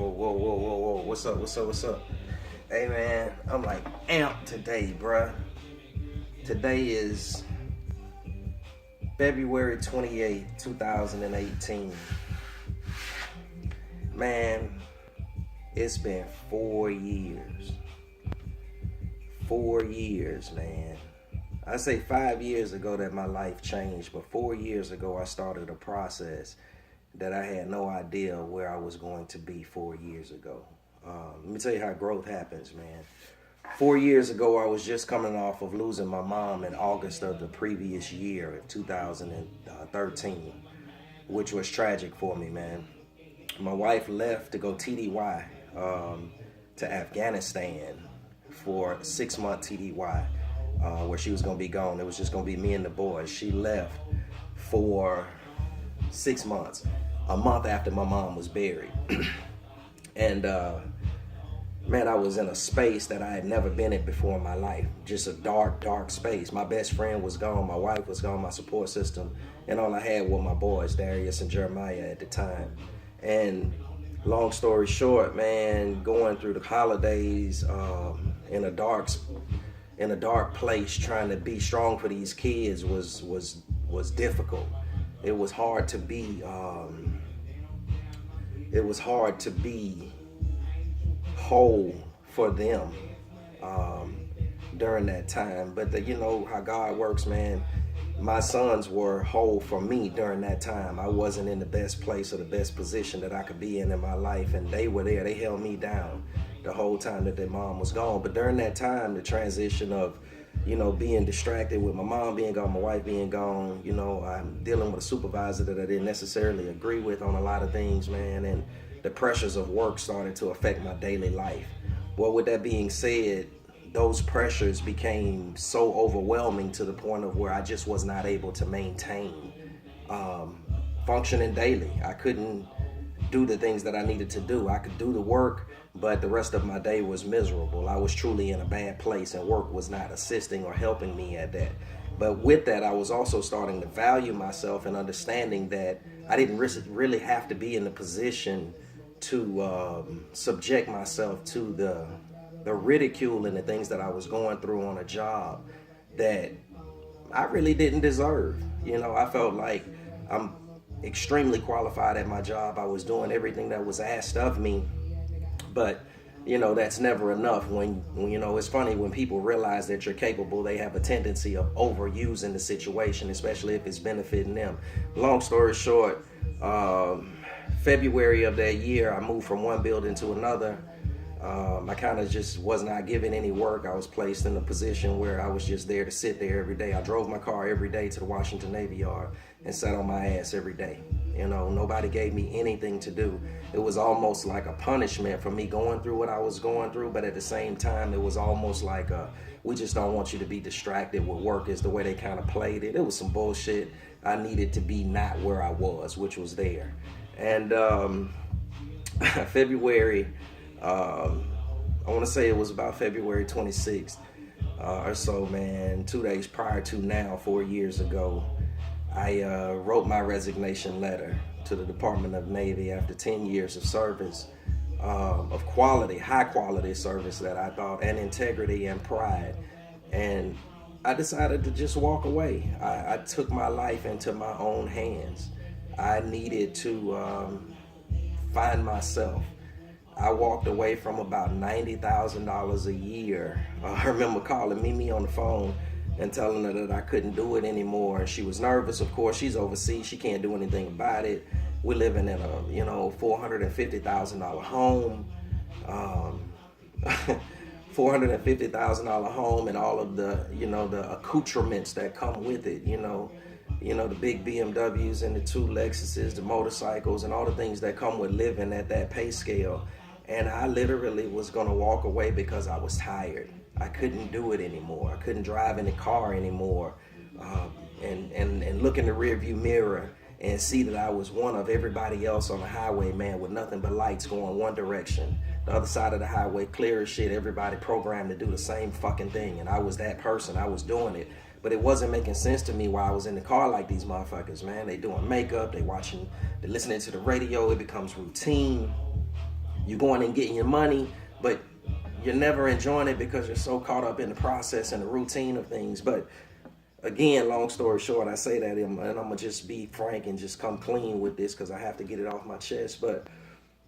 Whoa. What's up? Hey, man, I'm like amped today, bruh. Today is February 28th, 2018. Man, it's been 4 years. 4 years, man. I say 5 years ago that my life changed, but 4 years ago I started a process that I had no idea where I was going to be 4 years ago. Let me tell you how growth happens, man. 4 years ago, I was just coming off of losing my mom in August of the previous year, in 2013, which was tragic for me, man. My wife left to go TDY to Afghanistan for a 6-month TDY, where she was going to be gone. It was just going to be me and the boys. She left for 6 months, a month after my mom was buried. And man, I was in a space that I had never been in before in my life. Just a dark space. My best friend was gone, my wife was gone, my support system, and all I had were my boys, Darius and Jeremiah at the time. And long story short, man, going through the holidays in a dark place, trying to be strong for these kids was difficult. It was hard to be whole for them during that time. But you know how God works, man. My sons were whole for me during that time. I wasn't in the best place or the best position that I could be in my life, and they were there. They held me down the whole time that their mom was gone. But during that time, the transition of, you know, being distracted with my mom being gone, my wife being gone, you know, I'm dealing with a supervisor that I didn't necessarily agree with on a lot of things, man, and the pressures of work started to affect my daily life. Well, with that being said, those pressures became so overwhelming to the point of where I just was not able to maintain functioning daily. I couldn't do the things that I needed to do. I could do the work, but the rest of my day was miserable. I was truly in a bad place, and work was not assisting or helping me at that. But with that, I was also starting to value myself and understanding that I didn't really have to be in the position to subject myself to the ridicule and the things that I was going through on a job that I really didn't deserve. You know, I felt like I'm extremely qualified at my job. I was doing everything that was asked of me, but you know, that's never enough. When you know, it's funny when people realize that you're capable, they have a tendency of overusing the situation, especially if it's benefiting them. Long story short, February of that year, I moved from one building to another. I kind of just was not given any work. I was placed in a position where I was just there to sit there every day. I drove my car every day to the Washington Navy Yard and sat on my ass every day. You know, nobody gave me anything to do. It was almost like a punishment for me going through what I was going through, but at the same time, it was almost like we just don't want you to be distracted with work, is the way they kind of played it. It was some bullshit. I needed to be not where I was, which was there. And February, I want to say it was about February 26th or so, man, 2 days prior to now, 4 years ago, I wrote my resignation letter to the Department of Navy after 10 years of service, of quality, high quality service that I thought, and integrity and pride. And I decided to just walk away. I took my life into my own hands. I needed to find myself. I walked away from about $90,000 a year. I remember calling Mimi on the phone and telling her that I couldn't do it anymore. And she was nervous, of course. She's overseas. She can't do anything about it. We're living in a, you know, $450,000 home. $450,000 home, and all of the, you know, the accoutrements that come with it, you know, the big BMWs and the 2 Lexuses, the motorcycles, and all the things that come with living at that pay scale. And I literally was going to walk away because I was tired. I couldn't do it anymore. I couldn't drive in the car anymore, and look in the rearview mirror and see that I was one of everybody else on the highway, man, with nothing but lights going one direction. The other side of the highway, clear as shit, everybody programmed to do the same fucking thing. And I was that person. I was doing it. But it wasn't making sense to me while I was in the car like these motherfuckers, man. They doing makeup, they listening to the radio, it becomes routine. You're going and getting your money, but you're never enjoying it because you're so caught up in the process and the routine of things. But again, long story short, I say that, and I'm gonna just be frank and just come clean with this because I have to get it off my chest. But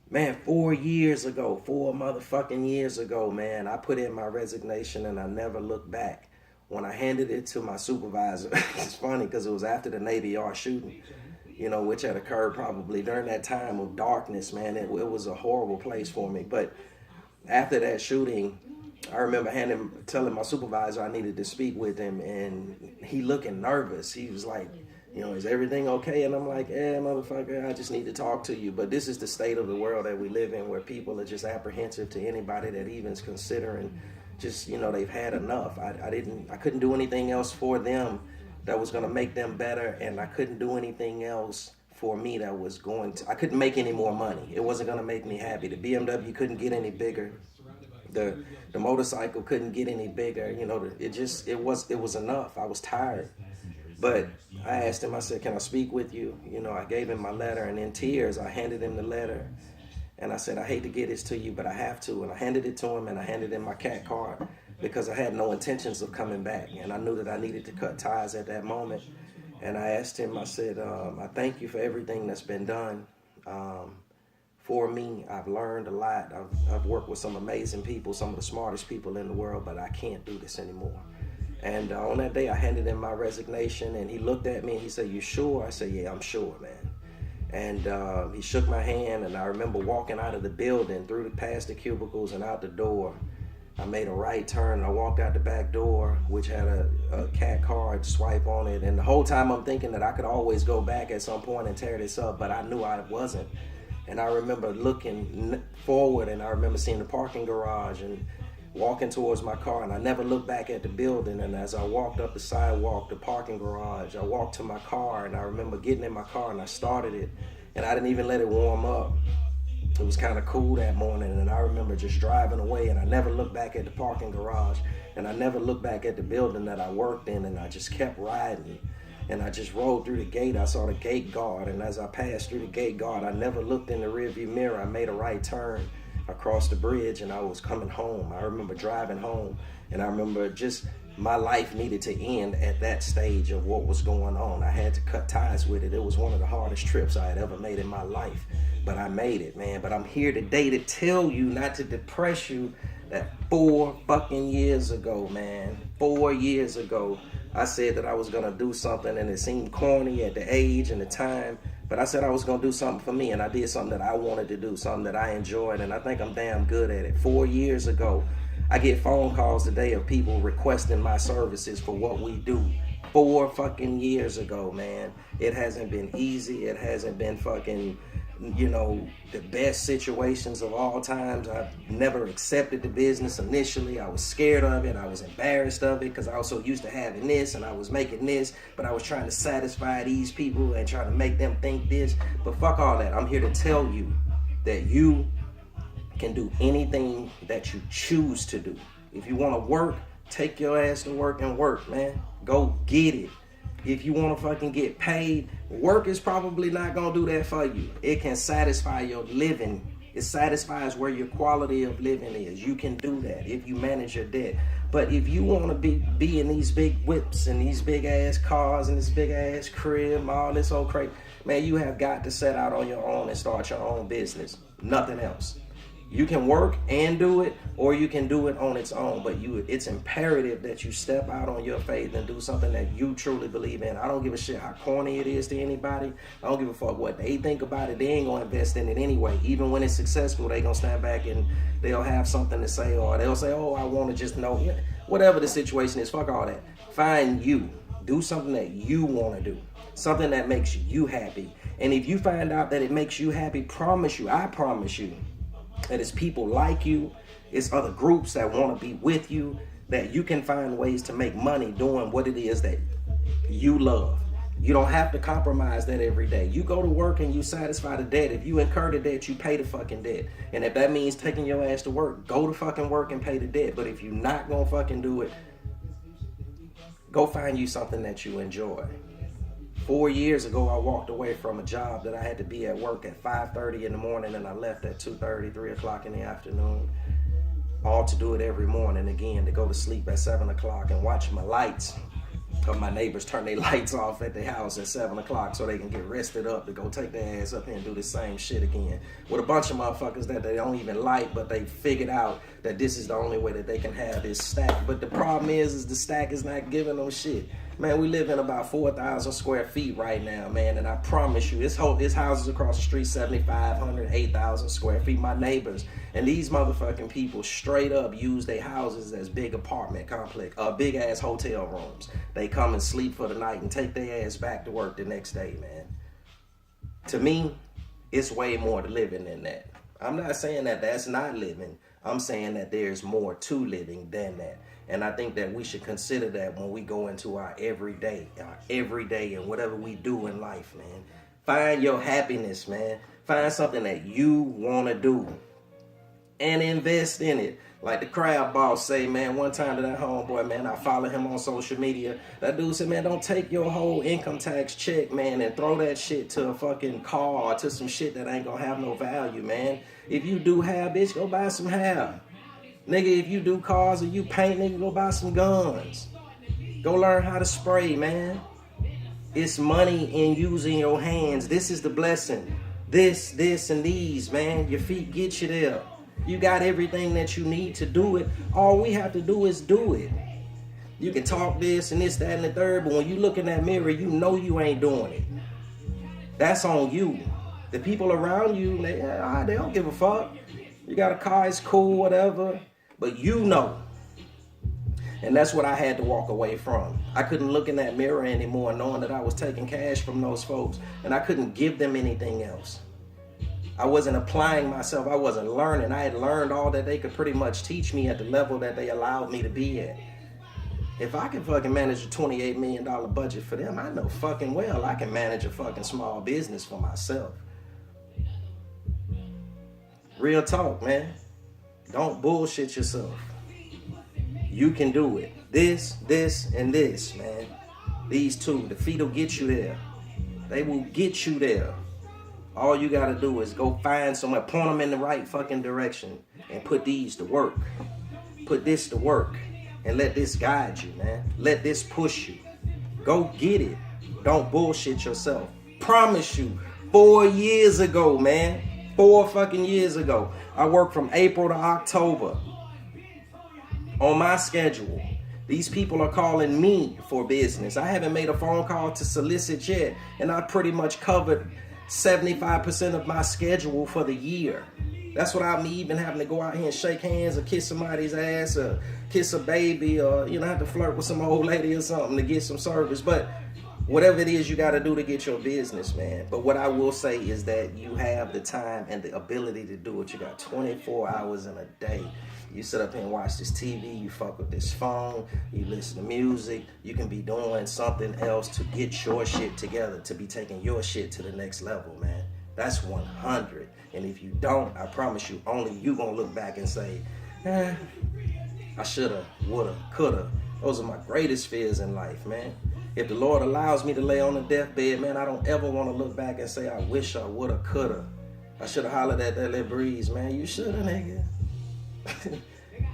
man, 4 motherfucking years ago, man, I put in my resignation and I never looked back. When I handed it to my supervisor, it's funny because it was after the Navy Yard shooting, you know, which had occurred probably during that time of darkness, man. It was a horrible place for me. But after that shooting, I remember telling my supervisor I needed to speak with him, and he looking nervous. He was like, you know, is everything okay? And I'm like, yeah, motherfucker, I just need to talk to you. But this is the state of the world that we live in, where people are just apprehensive to anybody that even's considering just, you know, they've had enough. I couldn't do anything else for them that was going to make them better, and I couldn't do anything else for me that was I couldn't make any more money. It wasn't going to make me happy. The BMW couldn't get any bigger. The motorcycle couldn't get any bigger. You know, it was enough. I was tired. But I asked him, I said, can I speak with you? You know, I gave him my letter, and in tears, I handed him the letter. And I said, I hate to get this to you, but I have to. And I handed it to him, and I handed him my cat card because I had no intentions of coming back. And I knew that I needed to cut ties at that moment. And I asked him, I said, I thank you for everything that's been done for me. I've learned a lot. I've worked with some amazing people, some of the smartest people in the world, but I can't do this anymore. And on that day, I handed him my resignation, and he looked at me and he said, you sure? I said, yeah, I'm sure, man. And he shook my hand, and I remember walking out of the building, past the cubicles and out the door. I made a right turn, and I walked out the back door, which had a cat card swipe on it. And the whole time I'm thinking that I could always go back at some point and tear this up, but I knew I wasn't. And I remember looking forward, and I remember seeing the parking garage and walking towards my car, and I never looked back at the building. And as I walked up the sidewalk, the parking garage, I walked to my car, and I remember getting in my car and I started it, and I didn't even let it warm up. It was kind of cool that morning, and I remember just driving away, and I never looked back at the parking garage, and I never looked back at the building that I worked in, and I just kept riding. And I just rolled through the gate. I saw the gate guard, and as I passed through the gate guard, I never looked in the rearview mirror. I made a right turn across the bridge, and I was coming home. I remember driving home, and I remember just my life needed to end at that stage of what was going on. I had to cut ties with it. It was one of the hardest trips I had ever made in my life, but I made it, man. But I'm here today to tell you, not to depress you, that 4 fucking years ago, man, 4 years ago, I said that I was going to do something, and it seemed corny at the age and the time, but I said I was going to do something for me, and I did something that I wanted to do, something that I enjoyed, and I think I'm damn good at it. 4 years ago, I get phone calls today of people requesting my services for what we do. 4 fucking years ago, man. It hasn't been easy. It hasn't been fucking, you know, the best situations of all times. I've never accepted the business initially. I was scared of it. I was embarrassed of it because I was so used to having this and I was making this, but I was trying to satisfy these people and trying to make them think this. But fuck all that. I'm here to tell you that you can do anything that you choose to do. If you want to work, take your ass to work and work, man. Go get it. If you want to fucking get paid, work is probably not going to do that for you. It can satisfy your living. It satisfies where your quality of living is. You can do that if you manage your debt. But if you want to be in these big whips and these big ass cars and this big ass crib and all this old crap, man, you have got to set out on your own and start your own business. Nothing else. You can work and do it, or you can do it on its own, but it's imperative that you step out on your faith and do something that you truly believe in. I don't give a shit how corny it is to anybody. I don't give a fuck what they think about it. They ain't gonna invest in it anyway. Even when it's successful, they gonna stand back and they'll have something to say, or they'll say, oh, I wanna just know. Whatever the situation is, fuck all that. Find you. Do something that you wanna do. Something that makes you happy. And if you find out that it makes you happy, I promise you, that it's people like you, it's other groups that want to be with you, that you can find ways to make money doing what it is that you love. You don't have to compromise that every day. You go to work and you satisfy the debt. If you incur the debt, you pay the fucking debt. And if that means taking your ass to work, go to fucking work and pay the debt. But if you're not gonna fucking do it, go find you something that you enjoy. 4 years ago, I walked away from a job that I had to be at work at 5:30 in the morning, and I left at 2:30, 3 o'clock in the afternoon. All to do it every morning again, to go to sleep at 7 o'clock and watch my lights of my neighbors turn their lights off at their house at 7 o'clock so they can get rested up to go take their ass up here and do the same shit again. With a bunch of motherfuckers that they don't even like, but they figured out that this is the only way that they can have this stack. But the problem is the stack is not giving them shit. Man, we live in about 4,000 square feet right now, man, and I promise you, this houses across the street, 7,500, 8,000 square feet, my neighbors, and these motherfucking people straight up use their houses as big apartment complex, big ass hotel rooms. They come and sleep for the night and take their ass back to work the next day, man. To me, it's way more to living than that. I'm not saying that that's not living. I'm saying that there's more to living than that. And I think that we should consider that when we go into our everyday and whatever we do in life, man. Find your happiness, man. Find something that you want to do and invest in it. Like the crab boss say, man, one time to that homeboy, man, I follow him on social media. That dude said, man, don't take your whole income tax check, man, and throw that shit to a fucking car or to some shit that ain't gonna have no value, man. If you do hair, bitch, go buy some hair. Nigga, if you do cars or you paint, nigga, go buy some guns. Go learn how to spray, man. It's money in using your hands. This is the blessing. This, and these, man. Your feet get you there. You got everything that you need to do it. All we have to do is do it. You can talk this and this, that, and the third, but when you look in that mirror, you know you ain't doing it. That's on you. The people around you, they don't give a fuck. You got a car, it's cool, whatever. But you know. And that's what I had to walk away from. I couldn't look in that mirror anymore knowing that I was taking cash from those folks. And I couldn't give them anything else. I wasn't applying myself. I wasn't learning. I had learned all that they could pretty much teach me at the level that they allowed me to be at. If I can fucking manage a $28 million budget for them, I know fucking well I can manage a fucking small business for myself. Real talk, man. Don't bullshit yourself. You can do it. This, and this, man. These two, the feet will get you there. They will get you there. All you gotta do is go find somewhere, point them in the right fucking direction, and put these to work. Put this to work, and let this guide you, man. Let this push you. Go get it. Don't bullshit yourself. Promise you, 4 years ago, man. 4 fucking years ago, I worked from April to October on my schedule. These people are calling me for business. I haven't made a phone call to solicit yet, and I pretty much covered 75% of my schedule for the year. That's without me even having to go out here and shake hands or kiss somebody's ass or kiss a baby or, have to flirt with some old lady or something to get some service. But whatever it is you got to do to get your business, man. But what I will say is that you have the time and the ability to do it. You got 24 hours in a day. You sit up here and watch this TV, you fuck with this phone, you listen to music, you can be doing something else to get your shit together, to be taking your shit to the next level, man. That's 100. And if you don't, I promise you, only you gonna look back and say, I shoulda, woulda, coulda. Those are my greatest fears in life, man. If the Lord allows me to lay on the deathbed, man, I don't ever want to look back and say, I wish I woulda, coulda. I shoulda hollered at that little breeze, man. You shoulda, nigga.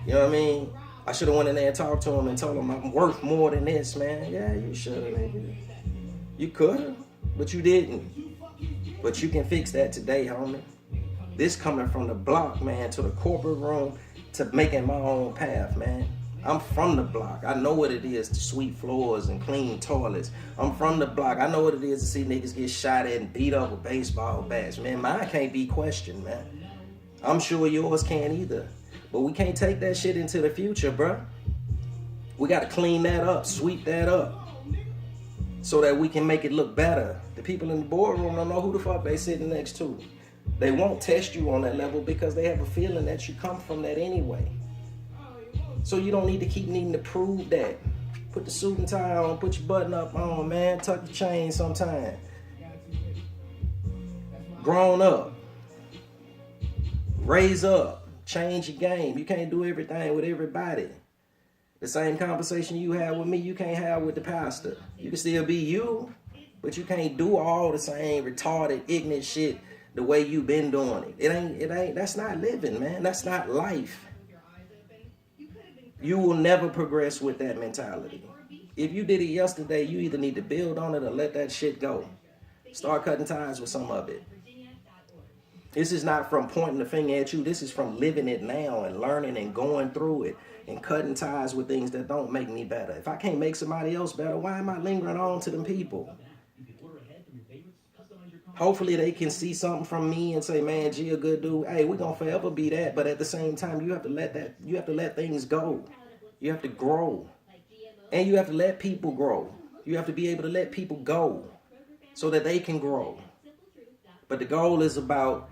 You know what I mean? I should have went in there and talked to him and told him I'm worth more than this, man. Yeah, you should have, nigga. You could have, but you didn't. But you can fix that today, homie. This coming from the block, man, to the corporate room, to making my own path, man. I'm from the block. I know what it is to sweep floors and clean toilets. I'm from the block. I know what it is to see niggas get shot at and beat up with baseball bats, man. Mine can't be questioned, man. I'm sure yours can't either. But we can't take that shit into the future, bruh. We got to clean that up, sweep that up, so that we can make it look better. The people in the boardroom don't know who the fuck they sitting next to. They won't test you on that level because they have a feeling that you come from that anyway. So you don't need to keep needing to prove that. Put the suit and tie on, put your button up on, man. Tuck your chain sometime. Grown up. Raise up. Change your game. You can't do everything with everybody. The same conversation you have with me, you can't have with the pastor. You can still be you, But you can't do all the same retarded, ignorant shit the way you been doing it. It ain't, that's not living, man. That's not life. You will never progress with that mentality. If you did it yesterday, you either need to build on it or let that shit go. Start cutting ties with some of it. This is not from pointing the finger at you. This is from living it now and learning and going through it and cutting ties with things that don't make me better. If I can't make somebody else better, why am I lingering on to them people? Hopefully they can see something from me and say, man, G a good dude. Hey, we're gonna forever be that. But at the same time, you have to let things go. You have to grow. And you have to let people grow. You have to be able to let people go so that they can grow. But the goal is about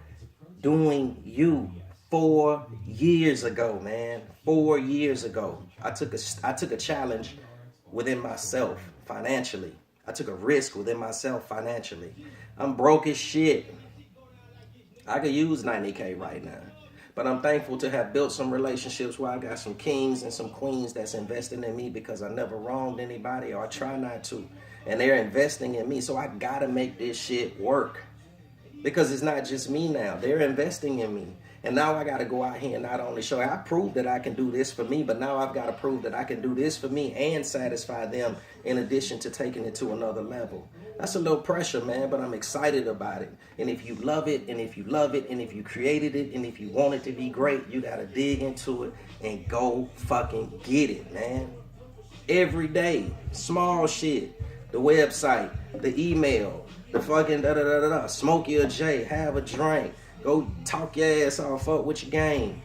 doing you. 4 years ago, man. 4 years ago, I took a challenge within myself financially. I took a risk within myself financially. I'm broke as shit. I could use 90K right now. But I'm thankful to have built some relationships where I got some kings and some queens that's investing in me because I never wronged anybody, or I try not to. And they're investing in me. So I gotta make this shit work. Because it's not just me now. They're investing in me. And now I got to go out here and not only show, I proved that I can do this for me, but now I've got to prove that I can do this for me and satisfy them in addition to taking it to another level. That's a little pressure, man, but I'm excited about it. And if you love it, and if you love it, and if you created it, and if you want it to be great, you got to dig into it and go fucking get it, man. Every day, small shit, the website, the email, the fucking da-da-da-da-da, smoke your J, have a drink. Go talk your ass off up with your game.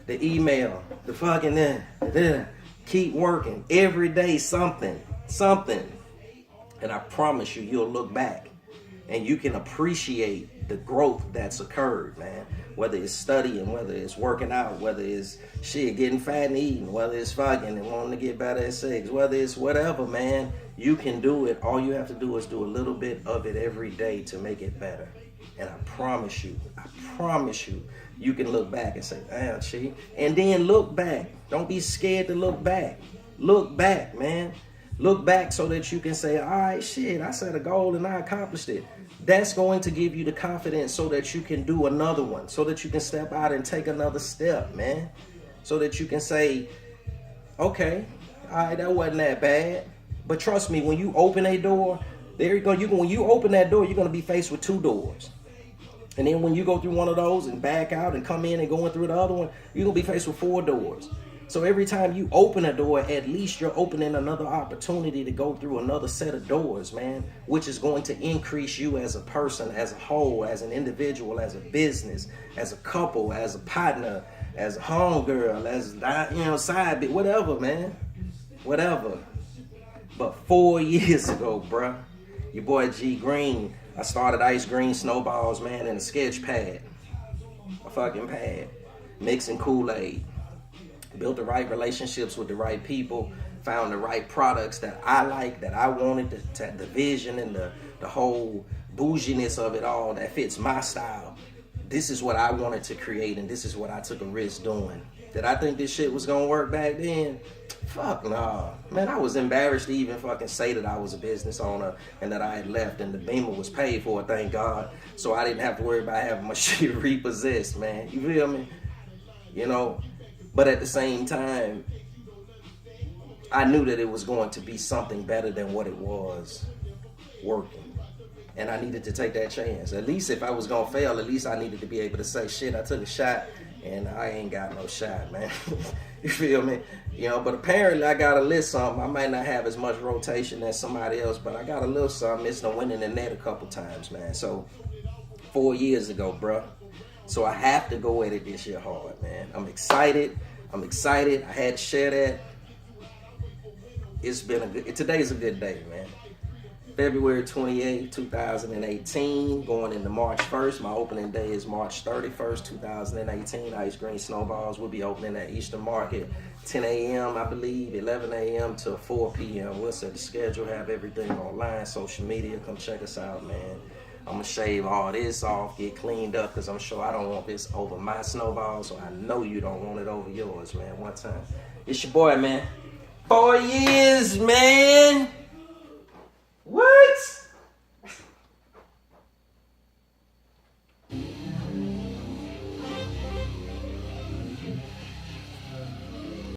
The email, the fucking keep working. Every day something. And I promise you, you'll look back and you can appreciate the growth that's occurred, man. Whether it's studying, whether it's working out, whether it's shit, getting fat and eating, whether it's fucking and wanting to get better at sex, whether it's whatever, man, you can do it. All you have to do is do a little bit of it every day to make it better. And I promise you, you can look back and say, damn, Chi. And then look back. Don't be scared to look back. Look back, man. Look back so that you can say, all right, shit, I set a goal and I accomplished it. That's going to give you the confidence so that you can do another one, so that you can step out and take another step, man. So that you can say, okay, all right, that wasn't that bad. But trust me, when you open a door, there you go. When you open that door, you're going to be faced with 2 doors. And then when you go through one of those and back out and come in and going through the other one, you're going to be faced with 4 doors. So every time you open a door, at least you're opening another opportunity to go through another set of doors, man, which is going to increase you as a person, as a whole, as an individual, as a business, as a couple, as a partner, as a homegirl, as, side bit, whatever, man, whatever. But 4 years ago, bruh, your boy G Green, I started IceGreen Snowballs, man, in a sketch pad. A fucking pad. Mixing Kool-Aid. Built the right relationships with the right people. Found the right products that I like, that I wanted, the vision and the whole bouginess of it all that fits my style. This is what I wanted to create, and this is what I took a risk doing. Did I think this shit was gonna work back then? Fuck nah. Man, I was embarrassed to even fucking say that I was a business owner and that I had left and the Beamer was paid for, thank God. So I didn't have to worry about having my shit repossessed, man. You feel me? You know? But at the same time, I knew that it was going to be something better than what it was working. And I needed to take that chance. At least if I was gonna fail, at least I needed to be able to say, shit, I took a shot and I ain't got no shot, man. You feel me? You know, but apparently I got a little something. I might not have as much rotation as somebody else, but I got a little something. It's done went in the net a couple times, man. So 4 years ago, bruh. So I have to go at it this year hard, man. I'm excited. I had to share that. It's been today's a good day, man. February 28, 2018, going into March 1st. My opening day is March 31st, 2018. IceGreen Snowballs will be opening at Eastern Market, 10 a.m., I believe, 11 a.m. to 4 p.m. We'll set the schedule, have everything online, social media. Come check us out, man. I'm going to shave all this off, get cleaned up, because I'm sure I don't want this over my snowball, so I know you don't want it over yours, man. One time. It's your boy, man. 4 years, man. What?